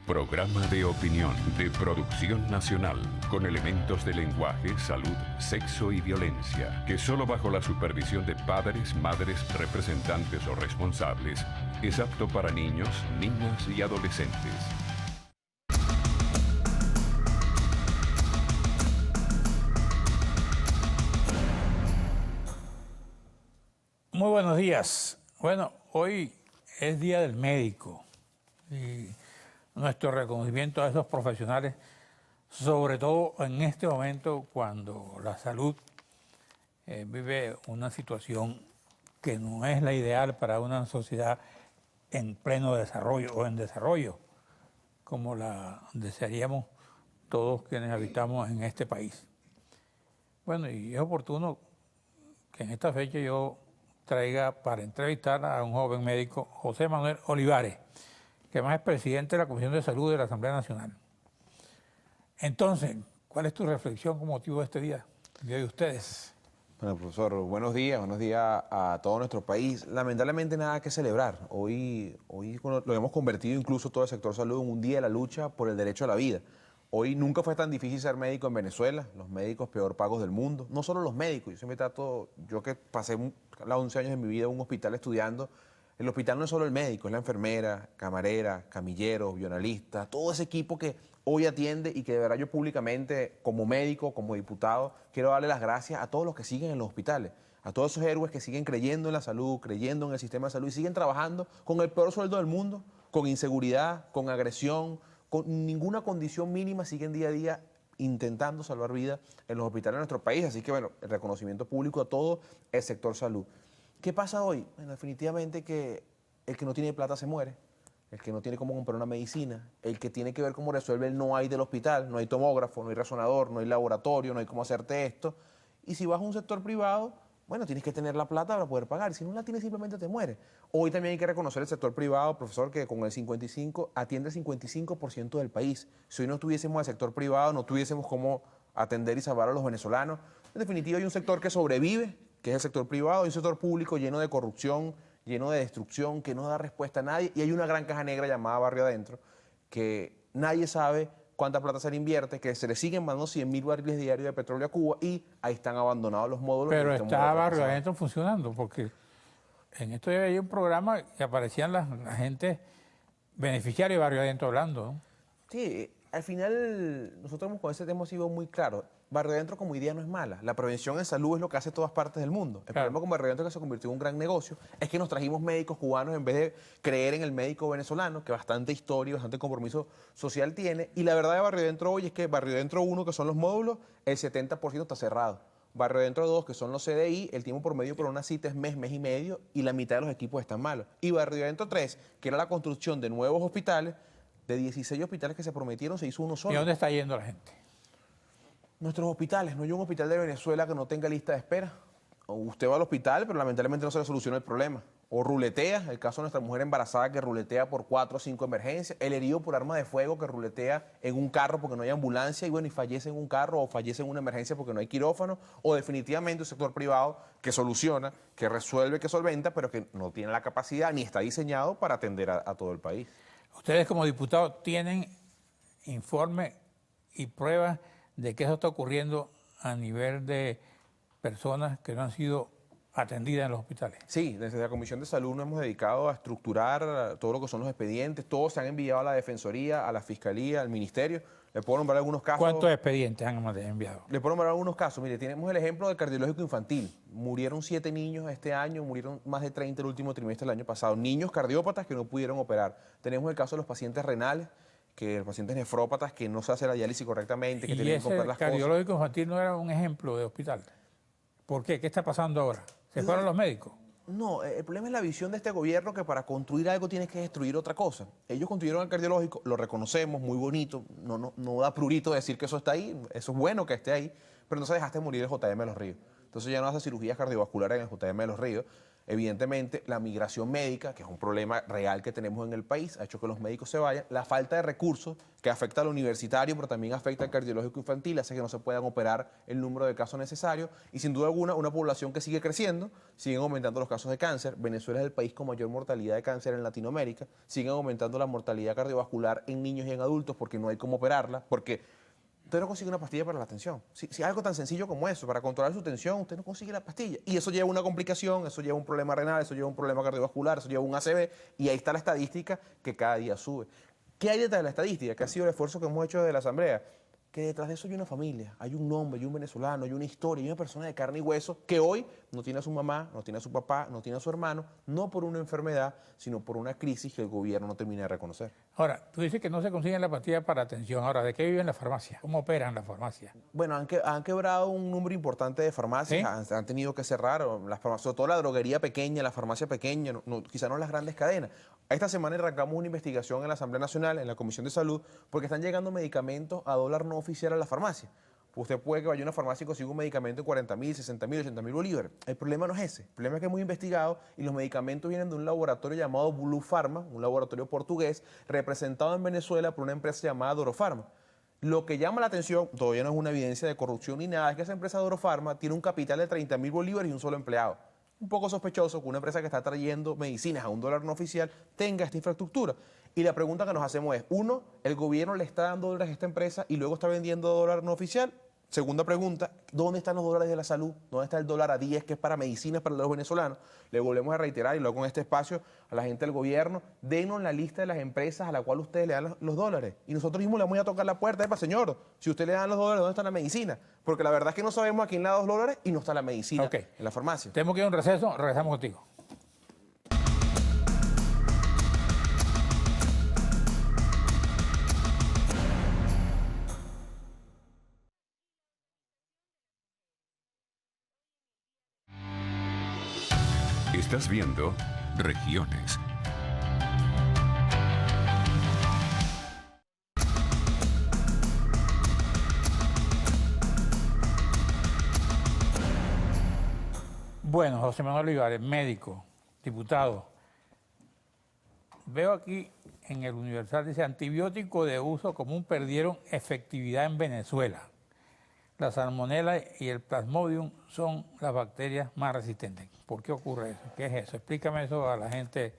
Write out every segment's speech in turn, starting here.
Programa de opinión de producción nacional con elementos de lenguaje, salud, sexo y violencia que solo bajo la supervisión de padres, madres, representantes o responsables es apto para niños, niñas y adolescentes. Muy buenos días. Bueno, hoy es Día del Médico y nuestro reconocimiento a esos profesionales, sobre todo en este momento cuando la salud vive una situación que no es la ideal para una sociedad en pleno desarrollo o en desarrollo, como la desearíamos todos quienes habitamos en este país. Bueno, y es oportuno que en esta fecha yo traiga para entrevistar a un joven médico, José Manuel Olivares, que además es presidente de la Comisión de Salud de la Asamblea Nacional. Entonces, ¿cuál es tu reflexión con motivo de este día de ustedes? Bueno, profesor, buenos días a todo nuestro país. Lamentablemente nada que celebrar. Hoy lo hemos convertido incluso todo el sector salud en un día de la lucha por el derecho a la vida. Hoy nunca fue tan difícil ser médico en Venezuela, los médicos peor pagos del mundo. No solo los médicos, yo que pasé los 11 años de mi vida en un hospital estudiando, el hospital no es solo el médico, es la enfermera, camarera, camilleros, bioanalista, todo ese equipo que hoy atiende y que de verdad yo públicamente, como médico, como diputado, quiero darle las gracias a todos los que siguen en los hospitales, a todos esos héroes que siguen creyendo en la salud, creyendo en el sistema de salud y siguen trabajando con el peor sueldo del mundo, con inseguridad, con agresión, con ninguna condición mínima, siguen día a día intentando salvar vidas en los hospitales de nuestro país. Así que, bueno, el reconocimiento público a todo el sector salud. ¿Qué pasa hoy? Bueno, definitivamente que el que no tiene plata se muere, el que no tiene cómo comprar una medicina, el que tiene que ver cómo resuelve el no hay del hospital, no hay tomógrafo, no hay resonador, no hay laboratorio, no hay cómo hacerte esto. Y si vas a un sector privado, bueno, tienes que tener la plata para poder pagar. Si no la tienes, simplemente te mueres. Hoy también hay que reconocer el sector privado, profesor, que con el 55 atiende el 55% del país. Si hoy no tuviésemos el sector privado, no tuviésemos cómo atender y salvar a los venezolanos. En definitiva, hay un sector que sobrevive, que es el sector privado, hay un sector público lleno de corrupción, lleno de destrucción, que no da respuesta a nadie, y hay una gran caja negra llamada Barrio Adentro, que nadie sabe cuánta plata se le invierte, que se le siguen mandando 100.000 barriles diarios de petróleo a Cuba y ahí están abandonados los módulos. Pero está Barrio Adentro funcionando, porque en esto ya había un programa que aparecían la gente beneficiaria de Barrio Adentro hablando, ¿no? Sí, al final nosotros con ese tema hemos sido muy claros. Barrio Adentro como idea no es mala. La prevención en salud es lo que hace todas partes del mundo. El problema con Barrio Adentro, que se convirtió en un gran negocio, es que nos trajimos médicos cubanos en vez de creer en el médico venezolano, que bastante historia y bastante compromiso social tiene. Y la verdad de Barrio Adentro hoy es que Barrio Adentro 1, que son los módulos, el 70% está cerrado. Barrio Adentro 2, que son los CDI, el tiempo promedio por una cita es mes y medio, y la mitad de los equipos están malos. Y Barrio Adentro 3, que era la construcción de nuevos hospitales, de 16 hospitales que se prometieron, se hizo uno solo. ¿Y a dónde está yendo la gente? Nuestros hospitales, no hay un hospital de Venezuela que no tenga lista de espera. O usted va al hospital, pero lamentablemente no se le soluciona el problema. O ruletea, el caso de nuestra mujer embarazada que ruletea por 4 o 5 emergencias, el herido por arma de fuego que ruletea en un carro porque no hay ambulancia y bueno, y fallece en un carro o fallece en una emergencia porque no hay quirófano, o definitivamente un sector privado que soluciona, que resuelve, que solventa, pero que no tiene la capacidad ni está diseñado para atender a todo el país. Ustedes como diputados tienen informes y pruebas de que eso está ocurriendo a nivel de personas que no han sido atendidas en los hospitales. Sí, desde la Comisión de Salud nos hemos dedicado a estructurar todo lo que son los expedientes, todos se han enviado a la Defensoría, a la Fiscalía, al Ministerio. Le puedo nombrar algunos casos. ¿Cuántos expedientes han enviado? Le puedo nombrar algunos casos. Mire, tenemos el ejemplo del cardiológico infantil. Murieron 7 niños este año, murieron más de 30 el último trimestre del año pasado. Niños cardiópatas que no pudieron operar. Tenemos el caso de los pacientes renales, que los pacientes nefrópatas que no se hace la diálisis correctamente, que tienen que comprar las cosas. ¿Y ese cardiológico infantil no era un ejemplo de hospital? ¿Por qué? ¿Qué está pasando ahora? ¿Se fueron los médicos? No, el problema es la visión de este gobierno, que para construir algo tienes que destruir otra cosa. Ellos construyeron el cardiológico, lo reconocemos, muy bonito, no da prurito decir que eso está ahí, eso es bueno que esté ahí, pero no se dejaste morir el JM de los Ríos. entonces ya no hace cirugías cardiovasculares en el JM de Los Ríos. Evidentemente, la migración médica, que es un problema real que tenemos en el país, ha hecho que los médicos se vayan. La falta de recursos, que afecta al universitario, pero también afecta al cardiológico infantil, hace que no se puedan operar el número de casos necesarios. Y sin duda alguna, una población que sigue creciendo, siguen aumentando los casos de cáncer. Venezuela es el país con mayor mortalidad de cáncer en Latinoamérica. Siguen aumentando la mortalidad cardiovascular en niños y en adultos porque no hay cómo operarla, porque usted no consigue una pastilla para la tensión. Si algo tan sencillo como eso, para controlar su tensión, usted no consigue la pastilla. Y eso lleva una complicación, eso lleva un problema renal, eso lleva un problema cardiovascular, eso lleva un ACV, y ahí está la estadística que cada día sube. ¿Qué hay detrás de la estadística? ¿Qué ha sido el esfuerzo que hemos hecho desde la Asamblea? Que detrás de eso hay una familia, hay un nombre, hay un venezolano, hay una historia, hay una persona de carne y hueso que hoy no tiene a su mamá, no tiene a su papá, no tiene a su hermano, no por una enfermedad, sino por una crisis que el gobierno no termina de reconocer. Ahora, tú dices que no se consiguen la pastilla para atención. Ahora, ¿de qué viven las farmacias? ¿Cómo operan las farmacias? Bueno, han quebrado un número importante de farmacias, ¿Sí? han tenido que cerrar, las farmacias, sobre todo la droguería pequeña, la farmacia pequeña, quizá no las grandes cadenas. Esta semana arrancamos una investigación en la Asamblea Nacional, en la Comisión de Salud, porque están llegando medicamentos a dólar no oficial a la farmacia. Usted puede que vaya a una farmacia y consiga un medicamento en 40.000, 60.000, 80.000 bolívares. El problema no es ese. El problema es que hemos investigado y los medicamentos vienen de un laboratorio llamado Blue Pharma, un laboratorio portugués, representado en Venezuela por una empresa llamada Doro Pharma. Lo que llama la atención, todavía no es una evidencia de corrupción ni nada, es que esa empresa Doro Pharma tiene un capital de 30.000 bolívares y un solo empleado. Un poco sospechoso que una empresa que está trayendo medicinas a un dólar no oficial tenga esta infraestructura. Y la pregunta que nos hacemos es, uno, ¿el gobierno le está dando dólares a esta empresa y luego está vendiendo dólar no oficial? Segunda pregunta, ¿dónde están los dólares de la salud? ¿Dónde está el dólar a 10 que es para medicinas para los venezolanos? Le volvemos a reiterar y luego con este espacio a la gente del gobierno, denos la lista de las empresas a la cual ustedes le dan los dólares. Y nosotros mismos le vamos a tocar la puerta, señor, si usted le dan los dólares, ¿dónde está la medicina? Porque la verdad es que no sabemos a quién le da los dólares y no está la medicina en la farmacia. Tenemos que ir a un receso, regresamos contigo. Estás viendo Regiones. Bueno, José Manuel Olivares, médico, diputado. Veo aquí en el Universal, dice, antibióticos de uso común perdieron efectividad en Venezuela. La salmonela y el plasmodium son las bacterias más resistentes. ¿Por qué ocurre eso? ¿Qué es eso? Explícame eso a la gente.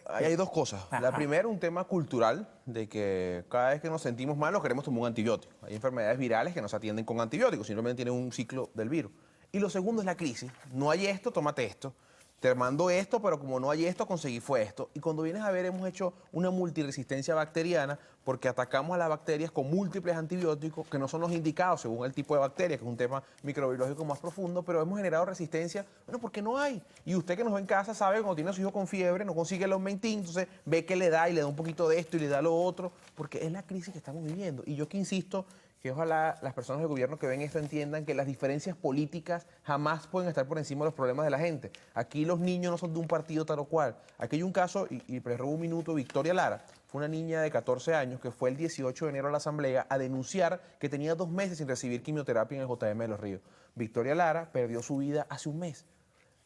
Hay dos cosas. Ajá. La primera, un tema cultural, de que cada vez que nos sentimos mal nos queremos tomar un antibiótico. Hay enfermedades virales que no se atienden con antibióticos, simplemente tienen un ciclo del virus. Y lo segundo es la crisis. No hay esto, tómate esto. Te mando esto, pero como no hay esto, conseguí fue esto. Y cuando vienes a ver, hemos hecho una multiresistencia bacteriana porque atacamos a las bacterias con múltiples antibióticos que no son los indicados según el tipo de bacteria, que es un tema microbiológico más profundo, pero hemos generado resistencia, bueno, porque no hay. Y usted que nos ve en casa sabe que cuando tiene a su hijo con fiebre, no consigue el Augmentin, entonces ve que le da y le da un poquito de esto y le da lo otro, porque es la crisis que estamos viviendo. Y yo que insisto que ojalá las personas del gobierno que ven esto entiendan que las diferencias políticas jamás pueden estar por encima de los problemas de la gente. Aquí los niños no son de un partido tal o cual. Aquí hay un caso, y prerrogo un minuto, Victoria Lara, fue una niña de 14 años que fue el 18 de enero a la Asamblea a denunciar que tenía 2 meses sin recibir quimioterapia en el JM de Los Ríos. Victoria Lara perdió su vida hace un mes.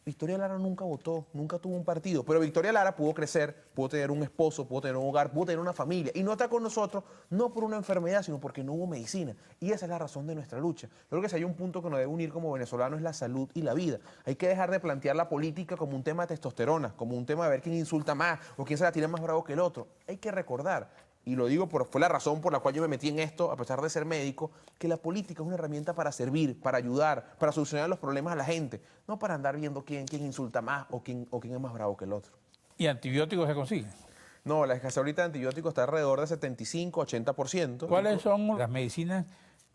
Victoria Lara nunca votó, nunca tuvo un partido, pero Victoria Lara pudo crecer, pudo tener un esposo, pudo tener un hogar, pudo tener una familia. Y no está con nosotros, no por una enfermedad, sino porque no hubo medicina. Y esa es la razón de nuestra lucha. Yo creo que si hay un punto que nos debe unir como venezolanos es la salud y la vida. Hay que dejar de plantear la política como un tema de testosterona, como un tema de ver quién insulta más o quién se la tira más bravo que el otro. Hay que recordar, y lo digo, fue la razón por la cual yo me metí en esto, a pesar de ser médico, que la política es una herramienta para servir, para ayudar, para solucionar los problemas a la gente, no para andar viendo quién insulta más o quién es más bravo que el otro. ¿Y antibióticos se consiguen? No, la escasez ahorita de antibióticos está alrededor de 75-80%. ¿Cuáles son las medicinas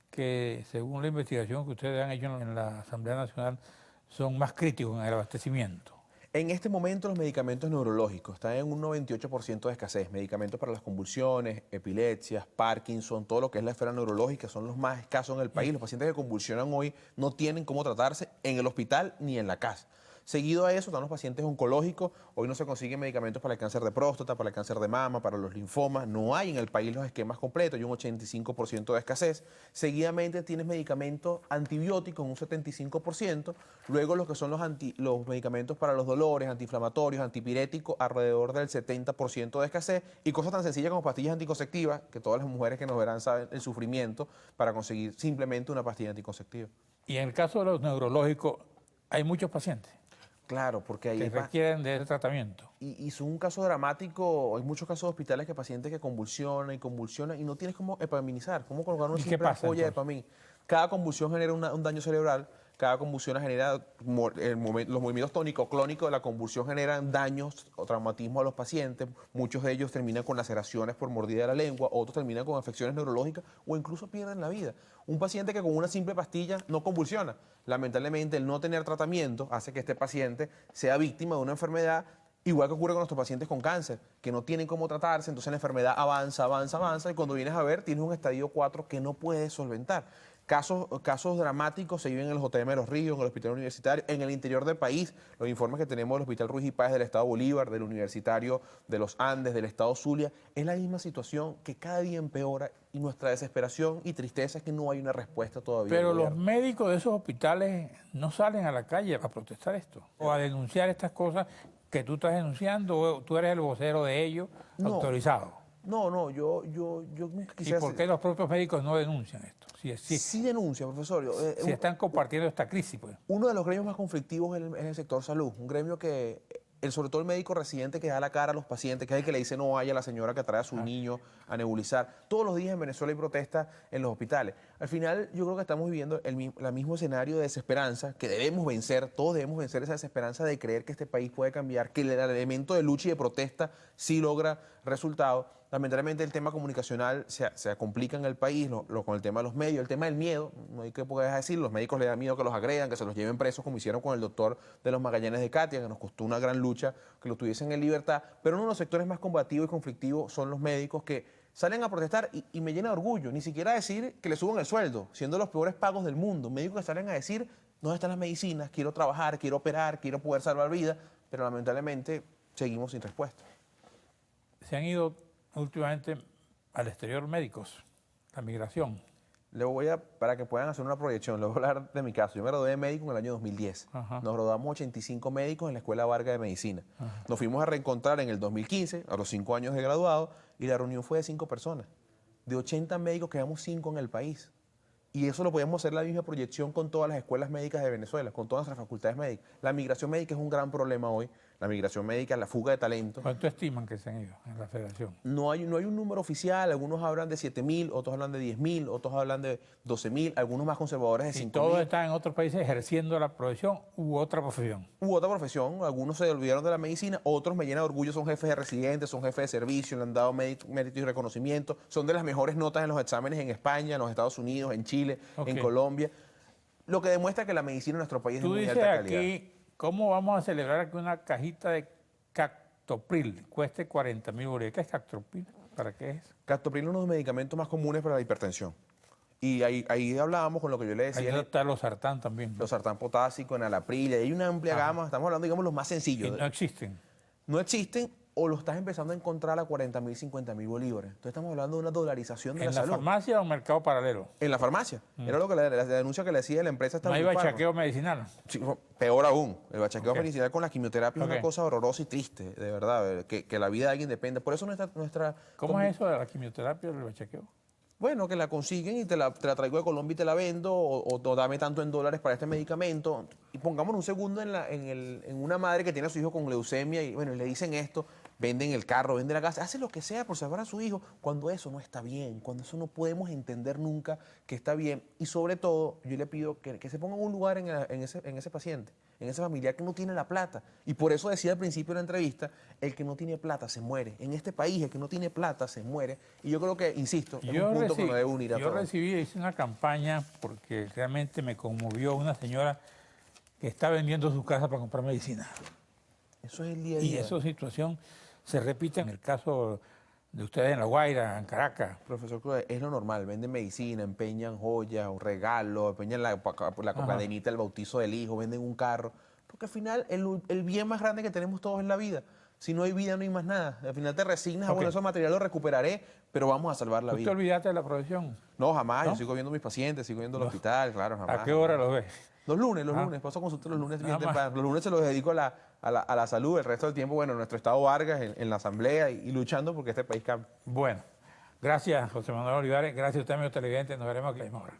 que, según la investigación que ustedes han hecho en la Asamblea Nacional, son más críticos en el abastecimiento? En este momento los medicamentos neurológicos están en un 98% de escasez. Medicamentos para las convulsiones, epilepsias, Parkinson, todo lo que es la esfera neurológica son los más escasos en el país. Los pacientes que convulsionan hoy no tienen cómo tratarse en el hospital ni en la casa. Seguido a eso están los pacientes oncológicos. Hoy no se consiguen medicamentos para el cáncer de próstata, para el cáncer de mama, para los linfomas. No hay en el país los esquemas completos, hay un 85% de escasez. Seguidamente tienes medicamentos antibióticos, un 75%. Luego los que son los medicamentos para los dolores, antiinflamatorios, antipiréticos, alrededor del 70% de escasez. Y cosas tan sencillas como pastillas anticonceptivas, que todas las mujeres que nos verán saben el sufrimiento para conseguir simplemente una pastilla anticonceptiva. Y en el caso de los neurológicos, hay muchos pacientes Claro, porque ahí que requieren de ese tratamiento. y es un caso dramático. Hay muchos casos de hospitales que pacientes que convulsionan y no tienes cómo epaminizar, cómo colocar una ¿Y qué simple pasa, ampolla de entonces? epamin. Cada convulsión genera un daño cerebral, cada convulsión genera, los movimientos tónico-clónicos de la convulsión generan daños o traumatismo a los pacientes. Muchos de ellos terminan con laceraciones por mordida de la lengua, otros terminan con afecciones neurológicas o incluso pierden la vida. Un paciente que con una simple pastilla no convulsiona. Lamentablemente, el no tener tratamiento hace que este paciente sea víctima de una enfermedad. Igual que ocurre con nuestros pacientes con cáncer, que no tienen cómo tratarse, entonces la enfermedad avanza, avanza, avanza, y cuando vienes a ver, tienes un estadio 4 que no puedes solventar. Casos dramáticos se viven en el JM de Los Ríos, en el Hospital Universitario, en el interior del país. Los informes que tenemos del Hospital Ruiz y Páez del Estado Bolívar, del Universitario de los Andes, del Estado Zulia, es la misma situación que cada día empeora, y nuestra desesperación y tristeza es que no hay una respuesta todavía. Pero del los gobierno. médicos de esos hospitales no salen a la calle a protestar esto o a denunciar estas cosas que tú estás denunciando, o tú eres el vocero de ellos, No. autorizado. No, yo nunca ¿Y quisiera... por qué los propios médicos no denuncian esto? Sí denuncia, profesor. Si están compartiendo esta crisis, pues. Uno de los gremios más conflictivos es el sector salud, un gremio que, sobre todo el médico residente que da la cara a los pacientes, que es el que le dice no vaya a la señora que trae a su niño a nebulizar. Todos los días en Venezuela hay protestas en los hospitales. Al final yo creo que estamos viviendo el mismo escenario de desesperanza que debemos vencer, todos debemos vencer esa desesperanza de creer que este país puede cambiar, que el elemento de lucha y de protesta sí logra resultados. Lamentablemente el tema comunicacional se complica en el país, con el tema de los medios, el tema del miedo, no hay que poder decir, los médicos le dan miedo que los agredan, que se los lleven presos, como hicieron con el doctor de los Magallanes de Catia, que nos costó una gran lucha que lo tuviesen en libertad, pero uno de los sectores más combativos y conflictivos son los médicos que salen a protestar y me llena de orgullo, ni siquiera decir que le suban el sueldo, siendo los peores pagos del mundo, médicos que salen a decir, ¿dónde están las medicinas? Quiero trabajar, quiero operar, quiero poder salvar vidas, pero lamentablemente seguimos sin respuesta. Se han ido últimamente al exterior médicos, la migración. Para que puedan hacer una proyección, les voy a hablar de mi caso. Yo me gradué de médico en el año 2010. Ajá. Nos graduamos 85 médicos en la Escuela Vargas de Medicina. Ajá. Nos fuimos a reencontrar en el 2015, a los 5 años de graduado, y la reunión fue de 5 personas. De 80 médicos quedamos 5 en el país. Y eso lo podemos hacer la misma proyección con todas las escuelas médicas de Venezuela, con todas nuestras facultades médicas. La migración médica es un gran problema hoy. La migración médica, la fuga de talento. ¿Cuánto estiman que se han ido en la federación? No hay un número oficial, algunos hablan de 7.000, otros hablan de 10.000, otros hablan de 12.000, algunos más conservadores de Y 5.000. todos están en otros países ejerciendo la profesión u otra profesión. U otra profesión, algunos se olvidaron de la medicina, otros me llenan de orgullo, son jefes de residentes, son jefes de servicio, le han dado mérito y reconocimiento, son de las mejores notas en los exámenes en España, en los Estados Unidos, en Chile, en Colombia, lo que demuestra que la medicina en nuestro país es de muy alta calidad. Tú dices aquí, ¿cómo vamos a celebrar que una cajita de Captopril cueste 40.000 bolívares? ¿Qué es Captopril? ¿Para qué es? Captopril es uno de los medicamentos más comunes para la hipertensión. Y ahí hablábamos con lo que yo le decía. Ahí está los sartán también. Los sartán potásico, enalapril, hay una amplia gama, estamos hablando, digamos, los más sencillos. Y no existen. No existen o lo estás empezando a encontrar a 40.000, 50.000 bolívares. Entonces estamos hablando de una dolarización de la salud. ¿En la farmacia o en mercado paralelo? En la farmacia. Era lo que la denuncia que le hacía la empresa. ¿No hay bachaqueo medicinal? Sí, peor aún. El bachaqueo medicinal con la quimioterapia es una cosa horrorosa y triste, de verdad, que la vida de alguien depende. Por eso nuestra ¿Cómo es eso de la quimioterapia o el bachaqueo? Bueno, que la consiguen y te la traigo de Colombia y te la vendo, o dame tanto en dólares para este medicamento. Y pongámonos un segundo en una madre que tiene a su hijo con leucemia y bueno, le dicen esto, venden el carro, venden la casa, hace lo que sea por salvar a su hijo, cuando eso no está bien, cuando eso no podemos entender nunca que está bien. Y sobre todo, yo le pido que se ponga en un lugar en ese paciente, en ese familiar que no tiene la plata. Y por eso decía al principio de la entrevista, el que no tiene plata se muere. En este país, el que no tiene plata se muere. Y yo creo que, insisto, es un punto que nos debe unir a todos. Hice una campaña porque realmente me conmovió una señora que está vendiendo su casa para comprar medicina. Eso es el día a día. Y esa situación se repite en el caso de ustedes en La Guaira, en Caracas. Profesor Cruz, es lo normal, venden medicina, empeñan joyas, un regalo, empeñan la cadenita del bautizo del hijo, venden un carro, Porque al final el bien más grande que tenemos todos es la vida. Si no hay vida, no hay más nada. Al final te resignas, bueno, ese material lo recuperaré, pero vamos a salvar la ¿Tú te vida. olvidaste de la profesión? No, jamás. ¿No? Yo sigo viendo a mis pacientes, sigo viendo al hospital, claro, jamás. ¿A qué hora los ves? Los lunes, paso a consultar los lunes bien Nada más. temprano. Los lunes se los dedico a la salud, el resto del tiempo, bueno, nuestro Estado Vargas en la asamblea y luchando porque este país cambie. Bueno, gracias José Manuel Olivares, gracias a usted, amigo televidente, nos veremos aquí la misma hora.